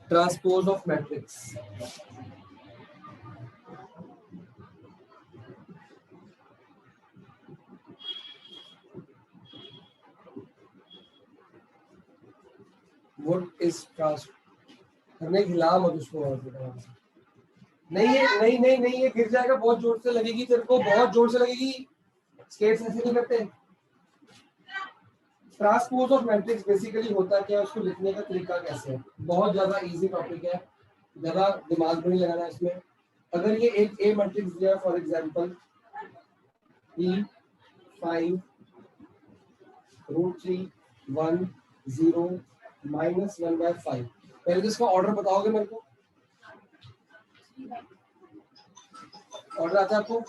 Transpose of matrix. What is ट्रांस करने हिला मत उसको। नहीं है, नहीं नहीं नहीं, ये गिर जाएगा, बहुत जोर से लगेगी तेरे को, बहुत जोर से लगेगी। स्केट्स ऐसे नहीं करते। ट्रांसपोज ऑफ मैट्रिक्स बेसिकली होता क्या है, उसको लिखने का तरीका कैसे है, बहुत ज्यादा इजी टॉपिक है, ज्यादा दिमाग भी नहीं लगाना है इसमें। अगर ये एक ए मैट्रिक्स दिया है, फॉर एग्जांपल E5 √3 1 0 -1/5, पहले तो इसका ऑर्डर बताओगे मेरे को? ऑर्डर आता है आपको?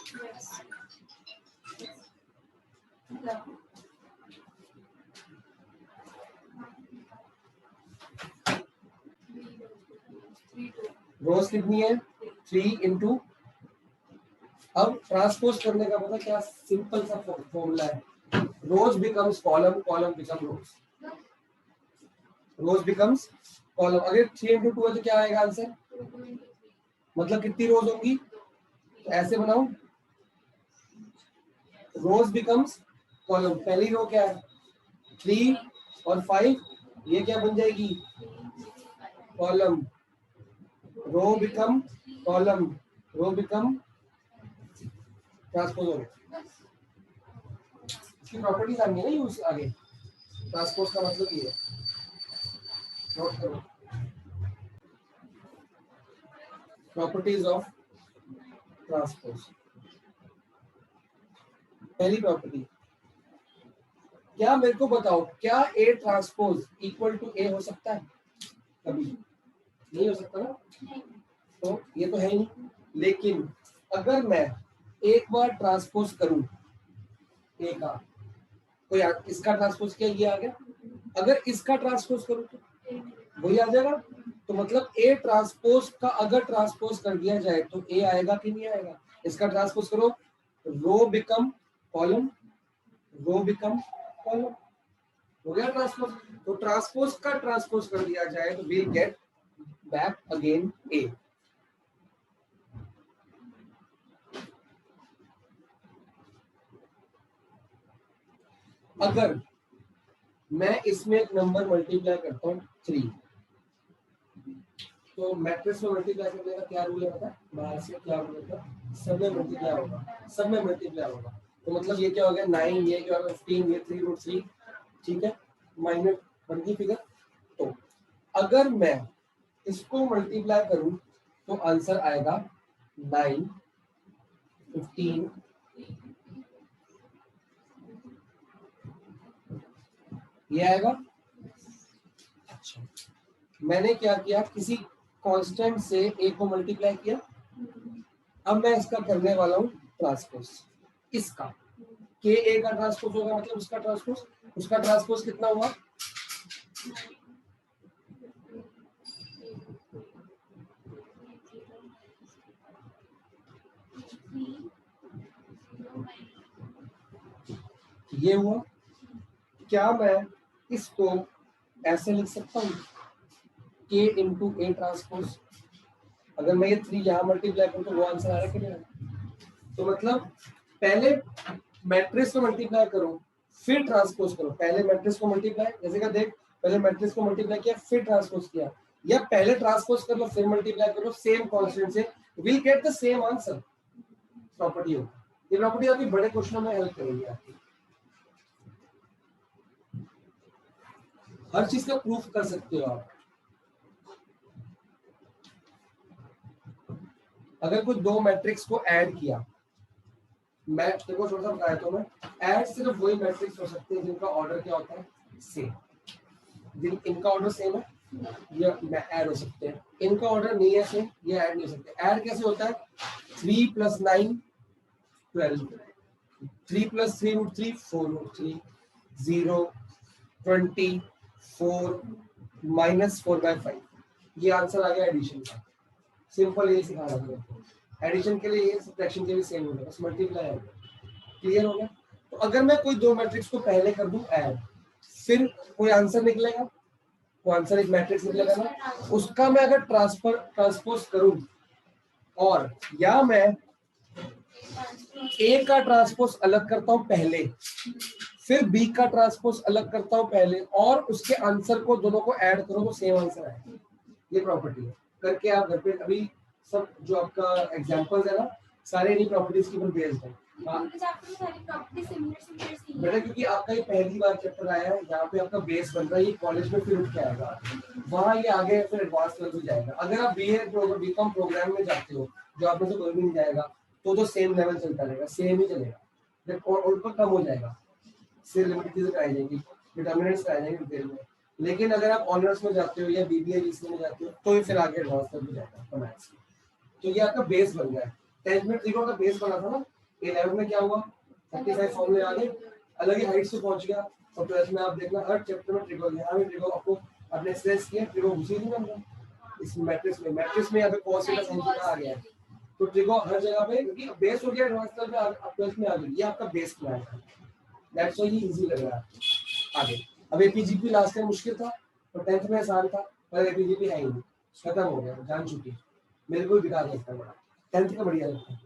रोज कितनी है? 3 इंटू, अब ट्रांसपोज करने का पता क्या, सिंपल सा फॉर्मूला है, रोज बिकम्स कॉलम, कॉलम बिकम रोज, रोज बिकम्स कॉलम। अगर 3 इंटू 2 है तो क्या आएगा आंसर? मतलब कितनी रोज होंगी? तो ऐसे बनाऊं, रोज बिकम्स कॉलम, पहली रो क्या है 3 और 5, ये क्या बन जाएगी? Column. Row become column, row become transpose हो गया। इसकी प्रॉपर्टीज आएंगी ना यूज आगे। ट्रांसपोज का मतलब ये है, नोट करो, प्रॉपर्टीज ऑफ ट्रांसपोज। पहली प्रॉपर्टी, क्या मेरे को बताओ, क्या ए ट्रांसपोज इक्वल टू ए हो सकता है? कभी नहीं हो सकता ना, तो ये तो है ही नहीं। लेकिन अगर मैं एक बार ट्रांसपोज करूं ए का, तो यार इसका ट्रांसपोज क्या ये आ गया, अगर इसका ट्रांसपोज करूं तो वही आ जाएगा। तो मतलब ए ट्रांसपोज का अगर ट्रांसपोज कर दिया जाए तो ए आएगा कि नहीं आएगा? इसका ट्रांसपोज करो, row become column, row become column, हो गया ट्रांसपोज। तो ट्रांसपोज का ट्रांसपोज कर दिया जाए तो वील गेट बैक अगेन ए। अगर मैं इसमें एक नंबर मल्टीप्लाई करता हूँ 3, तो मैट्रिक्स में मल्टीप्लाई करने का क्या रूल है पता है? बाहर से क्या रूल होता है? सब में मल्टीप्लाई होगा, सब में मल्टीप्लाई होगा। तो मतलब ये क्या हो गया 9, ये क्या हो गया 15, ये 3 √3, ठीक है, माइनस बन गई फिगर। तो अगर मैं इसको मल्टीप्लाई करूं तो आंसर आएगा 9 15, ये आएगा। अच्छा, मैंने क्या किया, किसी कांस्टेंट से ए को मल्टीप्लाई किया। अब मैं इसका करने वाला हूं ट्रांसपोज, इसका के ए का ट्रांसपोज होगा, मतलब उसका ट्रांसपोज, उसका ट्रांसपोज कितना हुआ? ये हुआ। क्या मैं इसको ऐसे लिख सकता हूँ के इंटू ए ट्रांसपोज? अगर मैं ये 3 यहाँ मल्टीप्लाई करूँ तो वो आंसर आ रहा है कि नहीं? तो मतलब पहले मैट्रिक्स को मल्टीप्लाई करो फिर ट्रांसपोज करो। पहले मैट्रिक्स को मल्टीप्लाई, जैसे का देख, पहले मैट्रिक्स को मल्टीप्लाई किया फिर ट्रांसपोज किया, या पहले ट्रांसपोज कर लो फिर मल्टीप्लाई करो, सेम कांस्टेंट से will get the same answer. Property हो, ये प्रॉपर्टी आपकी बड़े क्वेश्चनों में हेल्प करेगी आपकी। हर चीज का प्रूफ कर सकते हो आप। अगर कुछ दो मैट्रिक्स को ऐड किया, मैं देखो थोड़ा सा बताया तो मैं, ऐड सिर्फ वही मैट्रिक्स हो सकते हैं जिनका ऑर्डर क्या होता है सेम, जिन इनका ऑर्डर सेम है ये मैं ऐड हो सकते हैं, इनका ऑर्डर नहीं है सेम ये ऐड नहीं हो सकते। ऐड कैसे होता है? 3 + 9 12, 3 + 3 √3 4 √3, 0 20 4 -4/5, ये आंसर आ गया एडिशन का। सिंपल ये सिखा रहा हूँ, एडिशन के लिए ये, सब्ट्रैक्शन के लिए सेम हो गया, बस मल्टीप्लाई है। क्लियर हो गया? तो अगर मैं कोई दो मैट्रिक्स को पहले कर दूं ऐड, फिर कोई आंसर निकलेगा, वो आंसर एक मैट्रिक्स निकलेगा ना, उसका मैं अगर ट्रांसपोज करूं और या मैं ए का ट्रांसपोज अलग करता हूं पहले, फिर बी का ट्रांसपोज अलग करता हूं पहले, और उसके आंसर को दोनों को ऐड करो तो सेम आंसर आए, ये प्रॉपर्टी है। करके आप घर पे अभी सब जो आपका एग्जांपल्स है ना, सारे इन्हीं प्रॉपर्टीज के ऊपर बेस्ड है। बेटा क्योंकि आपका ये पहली बार चैप्टर आया है, यहाँ पे आपका बेस बन रहा है, ये कॉलेज में फिर उठ के आएगा, वहाँ ये आगे फिर एडवांस लेवल पे जाएगा। अगर आप बीकॉम प्रोग्राम में जाते हो, जो आप में से कोई भी नहीं जाएगा, तो सेम लेवल चलता रहेगा, सेम ही चलेगा, और ऊपर कम हो जाएगा, सिर्फ लिमिटेड चीजें कराई जाएंगी, डिटर्मिनेंट्स कराई जाएंगे डिटेल में। लेकिन अगर आप ऑनर्स में जाते हो या बीबीए बीसीए में जाते हो, तो ये फिर आगे एडवांस लेवल पे जाएगा मैथ्स। तो ये आपका बेस बन गया है। 10th में ट्रिगो का बेस बना था ना, 11th में क्या हुआ, 35 फॉर्मूले आ गए, अलग ही हाइट से पहुंच गया। और 12th में आप देखना हर चैप्टर में ट्रिगो, यहाँ में ट्रिगो आपको अपने स्ट्रेस किया, ट्रिगो घुसी नहीं बन इस मैट्रिक्स में यहाँ पे cos थीटा sin थीटा आ गया है, तो ट्रिगो हर जगह पे, क्योंकि बेस हो गया एडवांस लेवल पे, आप 12th में आ गई, ये आपका बेस प्लान है, दैट्स व्हाई ये इजी लग रहा है आगे। अब एपीजीपी लास्ट टाइम मुश्किल था और 10th में आसान था, पर एपीजीपी है ही नहीं, खत्म हो गया, जान चुकी, मेरे को भी बेकार लगता है बड़ा, 10th का बढ़िया लगता है।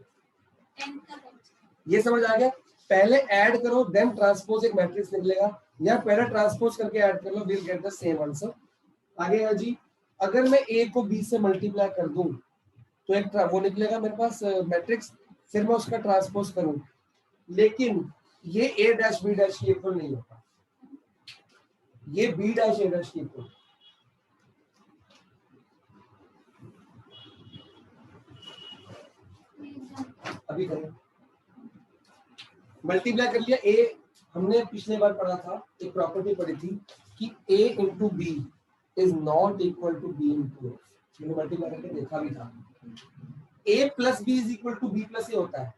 ये समझ आ गया, पहले ऐड करो देन ट्रांसपोज एक मैट्रिक्स निकलेगा, या पहले ट्रांसपोज करके ऐड कर लो, will get the same answer. आगे है जी, अगर मैं a को b से मल्टीप्लाई कर दूं तो एक वो निकलेगा मेरे पास मैट्रिक्स, फिर मैं उसका ट्रांसपोज करूं, लेकिन ये a डैश b डैश के इक्वल नहीं होता, ये b डैश a डैश के इक्वल। अभी करें, मल्टीप्लाई कर लिया a, हमने पिछले बार पढ़ा था, एक प्रॉपर्टी पढ़ी थी कि a into B is not equal to B into A, मैंने मल्टीप्लाई करके देखा भी था। a plus B is equal to B plus A होता है,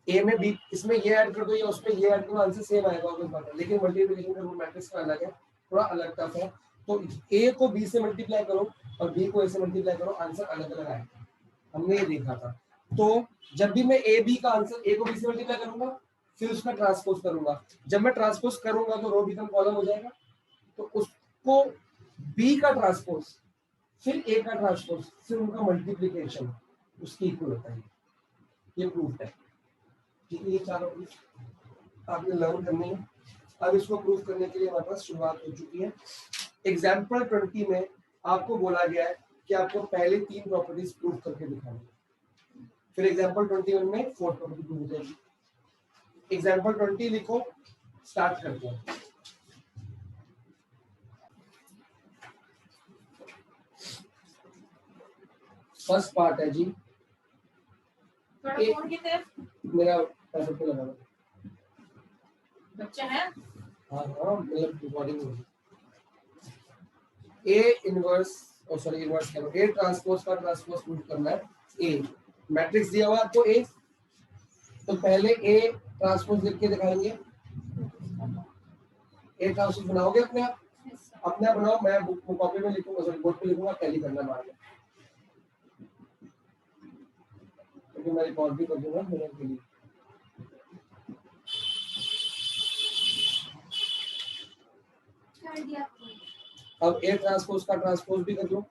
a में b, इसमें ये ऐड कर दो या उसमें ये ऐड करो, आंसर सेम आएगा ऑब्वियस बात है, लेकिन मल्टीप्लिकेशन का रूल मैट्रिक्स का अलग है, थोड़ा अलग टफ है। तो a को b से मल्टीप्लाई करो और b को a से मल्टीप्लाई करो, आंसर अलग अलग आएगा, हमने ये देखा था। तो जब भी मैं a b का आंसर a को b से मल्टीप्लाई करूंगा, फिर उसका ट्रांसपोज करूंगा, जब मैं ट्रांसपोज करूंगा तो रो बिकम कॉलम हो जाएगा, तो उसको b का ट्रांसपोज, फिर a का ट्रांसपोज, फिर उनका मल्टीप्लिकेशन उसकी इक्वल होता है, ये प्रूफ है। ठीक है, ये चारों प्रूफ आपने लर्न करनी है। अब इसको प्रूफ करने के लिए हमारे पास शुरुआत हो चुकी है। एग्जाम्पल 20 में आपको बोला गया है कि आपको पहले 3 प्रॉपर्टीज प्रूफ करके दिखानी है, फिर एग्जाम्पल 21 में 4th प्रॉपर्टी प्रूफ हो जाएगी। एग्जाम्पल 20 लिखो, स्टार्ट करते हैं। फर्स्ट पार्ट है जी, मेरा पैसे पे लगा बच्चा है, हाँ हाँ, मतलब रिकॉर्डिंग होगी। ए इनवर्स, और सॉरी इनवर्स करो, ए ट्रांसपोज का ट्रांसपोज प्रूफ करना है। ए मैट्रिक्स दिया हुआ आपको ए, तो पहले ए ट्रांसपोज लिख के दिखाएंगे। ए ट्रांसपोज बनाओगे अपने आप, अपने आप बनाओ, मैं बुक कॉपी में लिखूंगा, सॉरी बोर्ड पे लिखूंगा, टैली करना बाद में, क्योंकि मैं रिकॉर्ड भी कर दूंगा मेरे के लिए। अब ए ट्रांसपोज का ट्रांसपोज भी कर लो,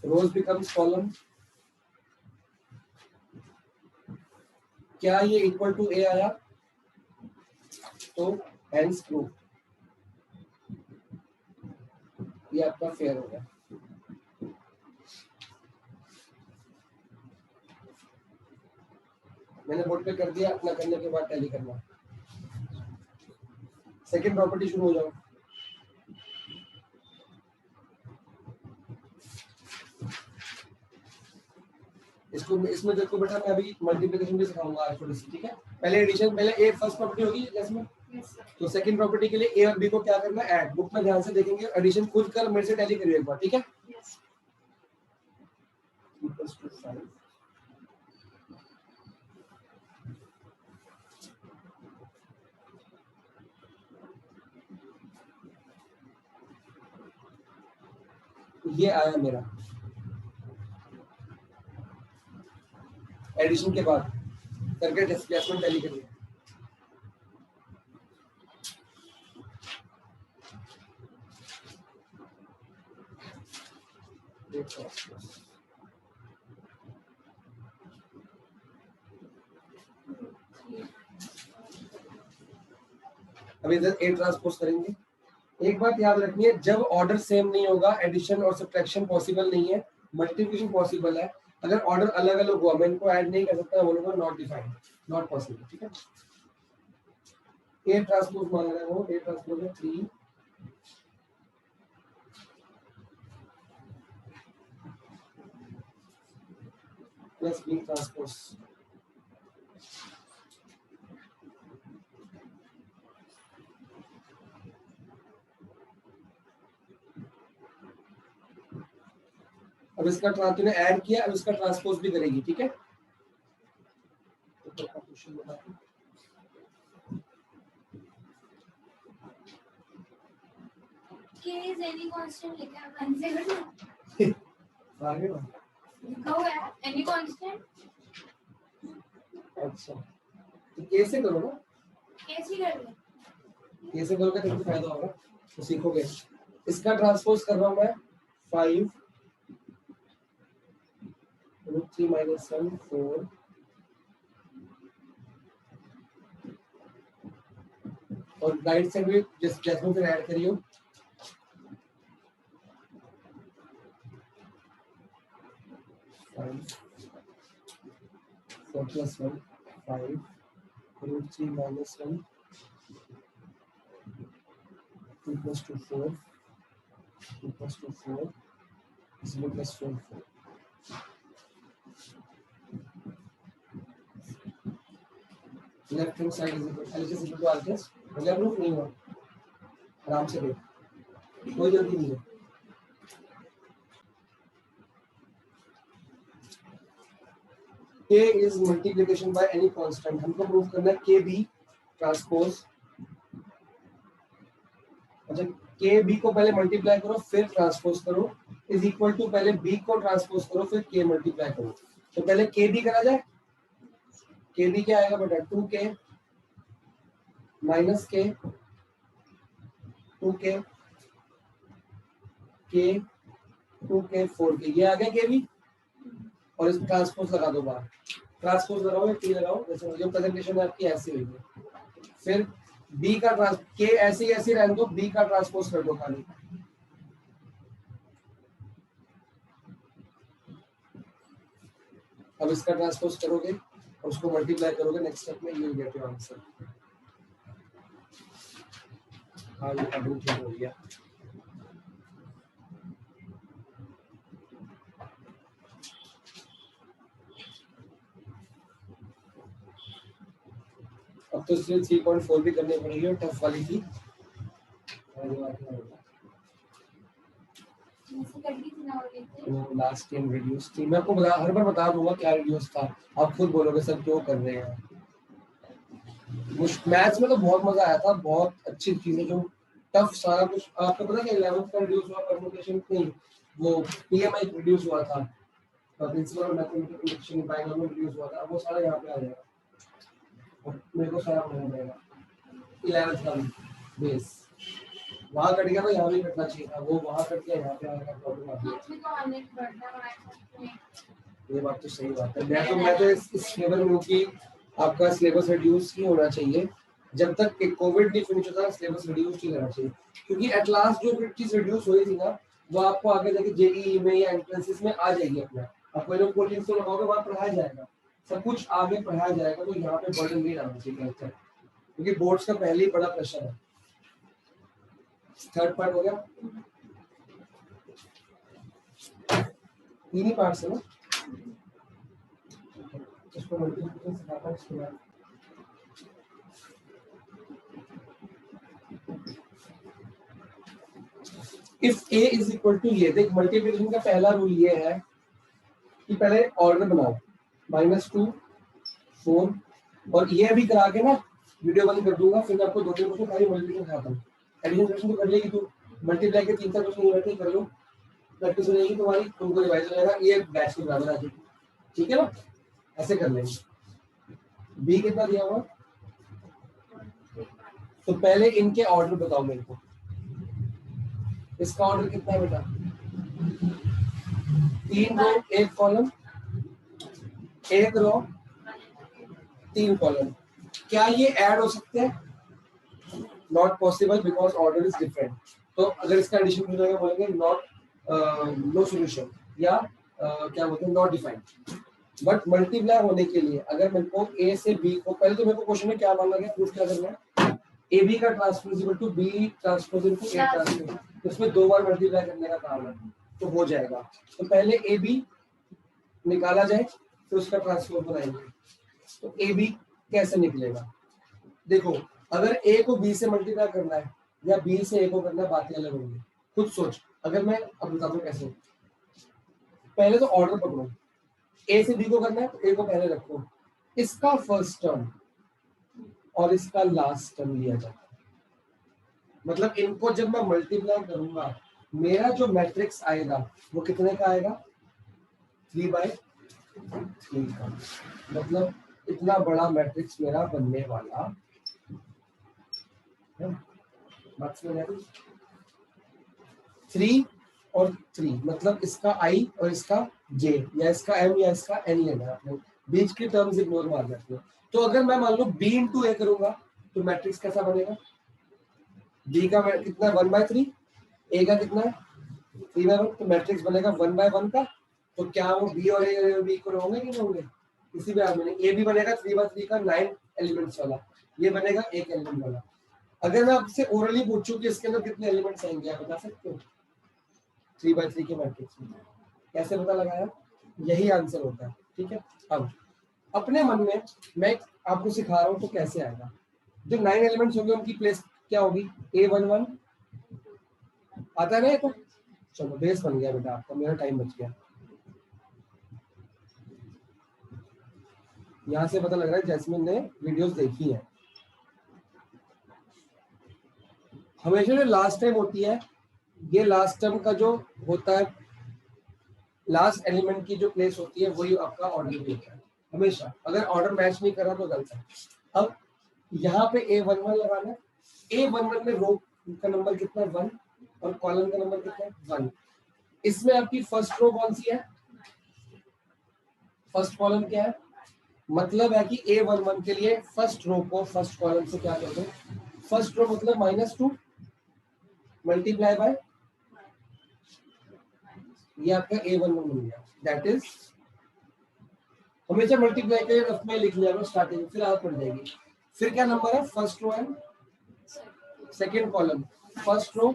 रोज बिकम्स कॉलम, क्या ये इक्वल टू ए आया, तो हेंस प्रूफ, ये आपका फेयर हो गया। मैंने बोर्ड पे कर दिया, अपना करने के बाद टैली करना। सेकंड प्रॉपर्टी शुरू हो जाओ। इसको इसमें देखो बेटा, मैं अभी मल्टीप्लिकेशन भी सिखाऊंगा आज थोड़ी सी, ठीक है। पहले एडिशन, पहले ए फर्स्ट प्रॉपर्टी होगी इसमें, तो सेकंड प्रॉपर्टी के लिए ए और बी को क्या करना है, ऐड। बुक में ध्यान से देखेंगे, एडिशन खुद कर मेरे से टैली करिए एक बार, ठीक है। ये आया मेरा एडिशन के बाद करके डिस्प्लेसमेंट टैली करिए। A transpose. अभी इधर A ट्रांसपोज करेंगे। एक बात याद रखनी है, जब ऑर्डर सेम नहीं होगा एडिशन और सब्ट्रैक्शन पॉसिबल नहीं है, मल्टीप्लिकेशन पॉसिबल है। अगर ऑर्डर अलग अलग हुआ मैं इनको ऐड नहीं कर सकता, बोलूंगा नॉट डिफाइंड, नॉट पॉसिबल। ठीक है, ए ट्रांसपोज मांग रहे हो, ए ट्रांसपोज है 3 प्लस बी ट्रांसपोज। अब इसका तूने ऐड किया, अब इसका ट्रांसपोज भी करेगी। ठीक है, तो क्वेश्चन बता। K is any constant लिखा है कंसीडर आगे बढ़। लिखा हुआ है any constant। अच्छा, तो कैसे करो ना, कैसे कर ले कैसे करोगे तो फायदा होगा, तो सीखोगे। इसका ट्रांसपोज कर रहा हूं मैं 5 √3 - 1 4 और राइट साइड में जैसे फिर ऐड करियो। +1 5 √3 - 1 2 + 2 4 2 + 2 4 0 + 4 4। Left hand side is LHS equal to RHS. हो गया प्रूफ? नहीं हुआ? आराम से देख, कोई जल्दी नहीं है। K is multiplication by any constant। हमको प्रूव करना है के बी ट्रांसपोज। अच्छा, के बी को पहले मल्टीप्लाई करो फिर ट्रांसपोज करो, इज इक्वल टू पहले बी को ट्रांसपोज करो फिर के मल्टीप्लाई करो। तो पहले के बी करा जाए। के बी क्या आएगा बेटा? 2k माइनस के 2k के 2k 4k, ये आ गया के बी। और इसको ट्रांसपोज लगा दो बाहर। ट्रांसपोज लगाओ या टी लगाओ, जैसे जो प्रेजेंटेशन है आपकी ऐसी हुई है। फिर बी का ट्रांस के ऐसी रहने दो, बी का ट्रांसपोज कर दो खाली। अब इसका ट्रांसपोज करोगे और उसको मल्टीप्लाई करोगे नेक्स्ट स्टेप में, you will get your answer. हाँ, ये अभी ठीक हो गया। अब तो सिर्फ 3.4 भी करनी पड़ेगी और टफ वाली थी। लास्ट टाइम रिड्यूस थी, मैं आपको हर बार बता दूंगा क्या रिड्यूस था, आप खुद बोलोगे सर क्यों कर रहे हैं। मैथ्स में तो बहुत मजा आया था, बहुत अच्छी चीजें जो टफ सारा कुछ। आपको पता है 11th का रिड्यूस हुआ, परम्यूटेशन नहीं, वो पीएमआई रिड्यूस हुआ था, principle of mathematics binomial reduce हुआ था, वो सारा यहाँ पे आ जाएगा। और मेरे को सारा पढ़ना पड़ेगा 11th का बेस। वहाँ कट गया तो यहाँ भी कटना चाहिए था, वो वहाँ कट गया यहाँ पे आएगा, प्रॉब्लम आ गई। ये बात तो सही बात है। मैं तो इस लेवल में हूँ कि आपका सिलेबस रिड्यूस ही होना चाहिए। जब तक कोविड नहीं फिनिश होता सिलेबस रिड्यूस ही रहना चाहिए, क्योंकि एट लास्ट जो चीज रिड्यूस हुई थी ना, वो आपको आगे जाके जेईई में या एंट्रेंसेस में आ जाएगी अपना। आप कोई कोचिंग से लगाओगे वहाँ पढ़ाया जाएगा, सब कुछ आगे पढ़ाया जाएगा, तो यहाँ पे बर्डन नहीं डालना चाहिए, क्योंकि बोर्ड्स का पहले ही बड़ा प्रेशर है। थर्ड पार्ट हो गया, तीन ही पार्ट्स है ना। इसको मल्टीप्लिकेशन सिखाता हूं। If a is equal to ये, देख मल्टीप्लिकेशन का पहला रूल ये है कि पहले ऑर्डर बनाओ -2 4, और ये भी करा के ना वीडियो बंद कर दूंगा, फिर आपको 2-3 क्वेश्चन खाली मल्टीप्लिकेशन खाता हूँ। एडिशन क्वेश्चन तो कर लेगी तू, मल्टीप्लाई के 3-4 क्वेश्चन यूनिट कर लो, प्रैक्टिस हो जाएगी तुम्हारी, तुमको रिवाइज हो जाएगा, ये बैच के बराबर आ जाएगी। ठीक है ना, ऐसे कर लेंगे। बी कितना दिया हुआ, तो पहले इनके ऑर्डर बताओ मेरे को। इसका ऑर्डर कितना है बेटा? 3 रो 1 कॉलम, 1 रो 3 कॉलम, क्या ये ऐड हो सकते हैं? Not possible because order is different. तो अगर इसका एडिशन हो जाएगा बोलेंगे नॉट नो सॉल्यूशन या क्या बोलते हैं नॉट डिफाइंड। बट मल्टीप्लाई होने के लिए अगर मेरे को ए से बी को, पहले तो मेरे को क्वेश्चन में क्या मानना गया, प्रूफ क्या करना है, ए बी का transpose equal to B transpose into A transpose, तो उसमें 2 बार मल्टीप्लाई करने का काम है तो हो जाएगा। तो पहले ए बी निकाला जाए फिर उसका ट्रांसपोज बनाएंगे। तो ए बी कैसे निकलेगा, देखो अगर ए को बी से मल्टीप्लाई करना है या बी से ए को करना है, बातें अलग होंगी, खुद सोच। अगर मैं अब बताता हूँ कैसे, पहले तो ऑर्डर पकड़ो, ए से बी को करना है तो ए को पहले रखो, इसका फर्स्ट टर्म और इसका लास्ट टर्म लिया जाता है। मतलब इनको जब मैं मल्टीप्लाई करूंगा मेरा जो मैट्रिक्स आएगा वो कितने का आएगा, 3/3 का। मतलब इतना बड़ा मैट्रिक्स मेरा बनने वाला है। बात समझ आ रही? 3 और 3 मतलब इसका i और इसका j या इसका m या इसका n लेना है आपने, बीच की टर्म्स इग्नोर मार जाते हो। तो अगर मैं मान लो b इंटू a करूंगा तो मैट्रिक्स कैसा बनेगा, b का कितना 1/3, a का कितना है 3/1, तो मैट्रिक्स बनेगा 1/1 का। तो क्या वो b और a भी इक्वल होंगे कि नहीं होंगे, इसी में आपने a भी बनेगा 3/3 का 9 एलिमेंट्स वाला, ये बनेगा 1 एलिमेंट वाला। अगर मैं आपसे ओरली पूछूं कि इसके अंदर कितने एलिमेंट्स आएंगे, आप बता सकते हो 3/3 के मैट्रिक्स में? कैसे पता लगाया, यही आंसर होता है। ठीक है, अब अपने मन में मैं आपको सिखा रहा हूं तो कैसे आएगा। जो 9 एलिमेंट्स होंगे उनकी प्लेस क्या होगी, A11 आता है ना, ये तो चलो बेस बन गया बेटा आपका, मेरा टाइम बच गया। यहां से पता लग रहा है जैस्मिन ने वीडियोस देखी है। हमेशा जो लास्ट टाइम होती है, ये लास्ट टर्म का जो होता है, लास्ट एलिमेंट की जो प्लेस होती है वही आपका ऑर्डर भी होता है हमेशा। अगर ऑर्डर मैच नहीं कर रहा तो गलत है। अब यहाँ पे A11 लगाना है, A11 में रो का नंबर कितना है 1 और कॉलम का नंबर कितना है 1। इसमें आपकी फर्स्ट रो कौन सी है, फर्स्ट कॉलम क्या है, मतलब है कि A11 के लिए फर्स्ट रो को फर्स्ट कॉलम से क्या कर दो, फर्स्ट रो मतलब -2 मल्टीप्लाई बाय, ये आपका A11 बन गया। दैट इज हमेशा मल्टीप्लाई के रफ में लिख लिया स्टार्टिंग, फिर आदत पड़ जाएगी। फिर क्या नंबर है, first row and second column, first row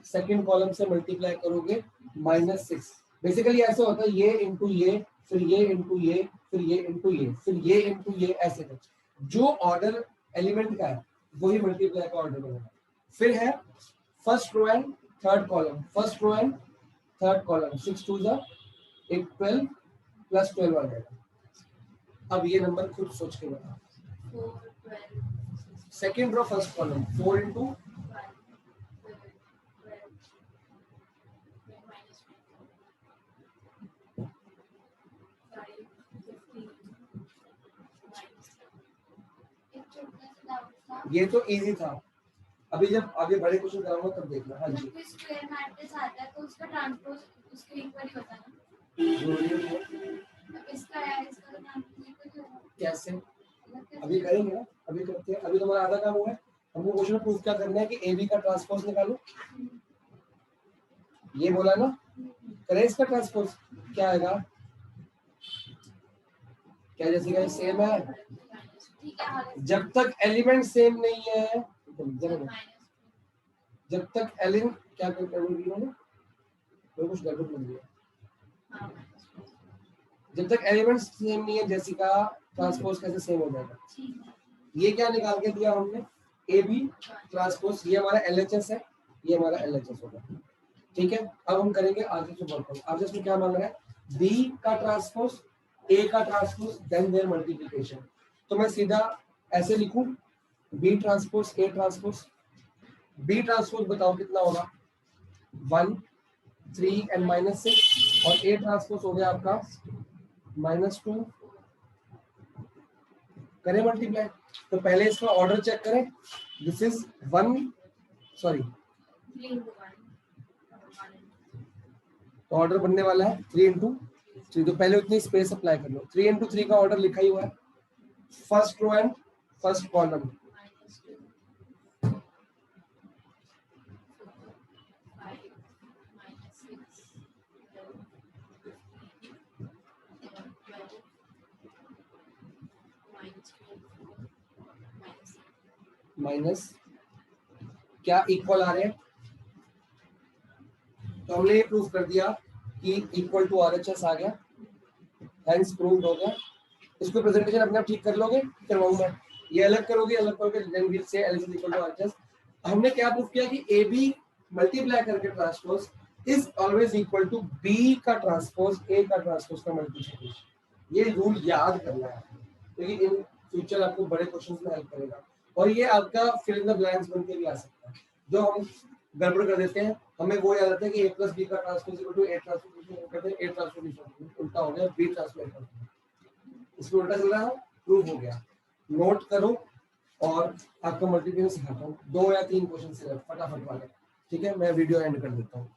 second column से मल्टीप्लाई करोगे -6। बेसिकली ऐसा होता है ये इंटू ये, फिर ये इंटू ये, फिर ये इंटू ये, फिर ये इंटू ये, ऐसे कुछ जो ऑर्डर एलिमेंट का है वही मल्टीप्लाई का ऑर्डर बनेगा। फिर है first row and third column, first row and third column, 6 2 12 plus 12 आ जाएगा। अब ये नंबर खुद सोच के बता, 4 12 second row first column 4 into 12 ये तो इजी था। अभी जब आगे बड़े क्वेश्चन कराऊंगा तब देखना। हाँ जी, स्क्वायर मैट्रिक्स आता है तो उसका ट्रांसपोज उसके इक्वल ही होता है ना, जरूरी है। अब इसका है इसका तो ट्रांसपोज इक्वल ही होगा। कैसे, मतलब अभी करेंगे ना, अभी करते हैं। अभी तुम्हारा आधा काम हुआ है, हमको क्वेश्चन में प्रूफ क्या करना है कि ए बी का ट्रांसपोज निकालो, ये बोला ना, करें इसका ट्रांसपोज, क्या आएगा, क्या जैसे का सेम है, ठीक है, जब तक एलिमेंट सेम नहीं है, जब तक एलिमेंट क्या करोगी ना, तो कुछ गड़बड़ लग गया। जब तक एलिमेंट सेम नहीं है जैसिका, ट्रांसपोज कैसे सेम हो जाएगा। ये क्या निकाल के दिया हमने, ए बी ट्रांसपोज, ये हमारा एलएचएस है, ये हमारा एलएचएस होगा। ठीक है, अब हम करेंगे आगे से वर्क। आगे से क्या मांग रहा है, बी का ट्रांसपोज ए का ट्रांसपोज देन देयर मल्टीप्लिकेशन। तो मैं सीधा ऐसे लिखूं, B transpose A transpose, B transpose बताओ कितना होगा 1 3 एंड -6, और ए ट्रांसपोज हो गया आपका -2। करें मल्टीप्लाई, तो पहले इसका ऑर्डर चेक करें, दिस इज 1 सॉरी तो ऑर्डर बनने वाला है 3 into 3। तो पहले उतनी स्पेस अप्लाई कर लो। 3 into 3 का ऑर्डर लिखा ही हुआ है, first row and first column. Minus क्या इक्वल आ रहे हैं, तो हमने ये प्रूव कर दिया कि इक्वल टू RHS आ गया, हेंस प्रूव्ड हो गया। इसको प्रेजेंटेशन अपने आप ठीक कर लोगे, करवाऊंगा। ये अलग करोगे, अलग करोगे, देन वी से L is equal to RHS। हमने क्या प्रूव किया कि AB मल्टीप्लाई करके transpose is always equal to B का ट्रांसपोज A का ट्रांसपोज का मल्टीप्लिकेशन। ये रूल याद करना है क्योंकि इन फ्यूचर आपको बड़े क्वेश्चंस में हेल्प करेगा। और ये आपका फिल इन द ब्लैंक्स बन के भी आ सकता है। जो हम गड़बड़ कर देते हैं, हमें वो याद आता है कि A plus B का transpose equal to A transpose करते हैं, A ट्रांसपोज उल्टा हो गया, B ट्रांसपोज। इसमें उल्टा चल रहा है, प्रूव हो गया। नोट करो और आपको मल्टीप्लिकेशन सिखाता हूँ, 2 या 3 क्वेश्चन से फटाफट वाले। ठीक है, मैं वीडियो एंड कर देता हूँ।